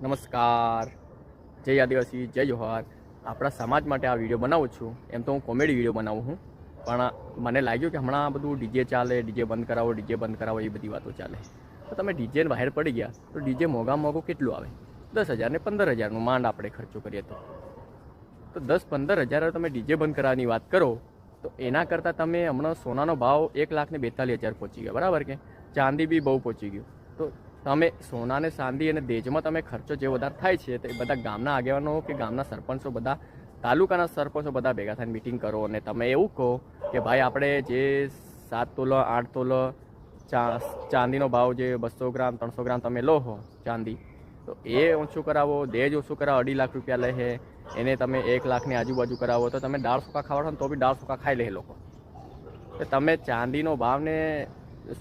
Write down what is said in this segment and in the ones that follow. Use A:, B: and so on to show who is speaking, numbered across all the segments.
A: નમસ્કાર, જય આદિવાસી, જય જોહાર. આપણા સમાજ માટે આ વિડીયો બનાવું છું. એમ તો હું કોમેડી વિડીયો બનાવું છું, પણ મને લાગ્યું કે હમણાં બધું ડીજે ચાલે, ડીજે બંધ કરાવો એ બધી વાતો ચાલે. તો તમે ડીજેને બહાર પડી ગયા તો ડીજે મોંઘું કેટલું આવે? 10,000 ને 15,000નું માંડ આપણે ખર્ચો કરીએ તો 10-15,000 તમે ડીજે બંધ કરાવવાની વાત કરો તો એના કરતાં તમે હમણાં સોનાનો ભાવ 1,42,000 પહોંચી ગયા, બરાબર કે? ચાંદી બી બહુ પહોંચી ગયું. તો તમે સોનાને ચાંદી અને દહેજમાં તમે ખર્ચો જે વધારે થાય છે તો એ બધા ગામના આગેવાનો કે ગામના સરપંચો, બધા તાલુકાના સરપંચો બધા ભેગા થઈને મિટિંગ કરો અને તમે એવું કહો કે ભાઈ આપણે જે 7 તોલા 8 તોલા ચાંદીનો ભાવ જે 200 ગ્રામ 300 ગ્રામ તમે લો હો ચાંદી, તો એ ઓછું કરાવો, દહેજ ઓછું કરાવો. 2.5 લાખ રૂપિયા લે છે એને તમે 1 લાખની આજુબાજુ કરાવો તો તમે દાળ સુકા ખાવાડો ને તો બી દાળ સુકા ખાઈ લે લોકો. તો તમે ચાંદીનો ભાવ ને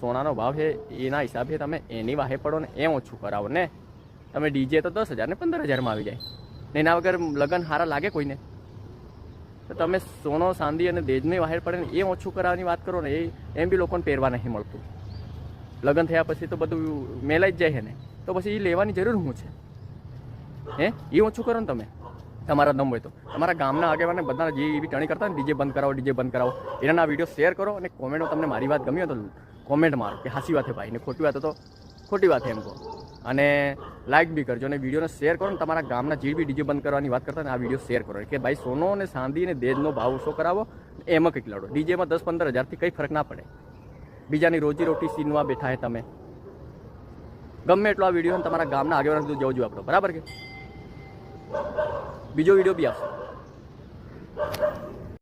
A: સોનાનો ભાવ છે એના હિસાબે તમે એની વાહે પડો ને એમ ઓછું કરાવો ને. તમે ડીજે તો 10,000 ને 15,000માં આવી જાય ને એના વગર લગ્ન સારા લાગે કોઈને? તો તમે સોનો ચાંદી અને દહેજની વાહે પડે ને એ ઓછું કરાવવાની વાત કરો ને, એમ બી લોકોને પહેરવા નહીં મળતું. લગ્ન થયા પછી તો બધું મેલાઈ જ જાય છે ને, તો પછી એ લેવાની જરૂર શું છે? એ ઓછું કરો ને તમે, તમારા દમ હોય તો. તમારા ગામના આગેવાને બધા જે એવી ટણી કરતા ને ડીજે બંધ કરાવો એના વિડીયો શેર કરો અને કોમેન્ટમાં તમને મારી વાત ગમી હોય તો કોમેન્ટ મારો કે હાસી વાત છે ભાઈ, ને ખોટી વાત તો ખોટી વાત છે એમ કહો. અને લાઇક બી કરજો અને વિડીયોને શેર કરો ને તમારા ગામના જે બી ડીજે બંધ કરવાની વાત કરતા ને આ વિડીયો શેર કરો કે ભાઈ સોનો અને ચાંદી અને દહેજનો ભાવ ઓછો કરાવો, એમાં કંઈક લડો. ડીજેમાં 10-15,000થી કંઈ ફરક ના પડે. બીજાની રોજીરોટી સીનવા બેઠા છે તમે. ગમે એટલો આ વિડીયો તમારા ગામના આગેવાન સુધી જવું જોઈએ આપણો, બરાબર કે? બીજો વિડીયો બી આવશે.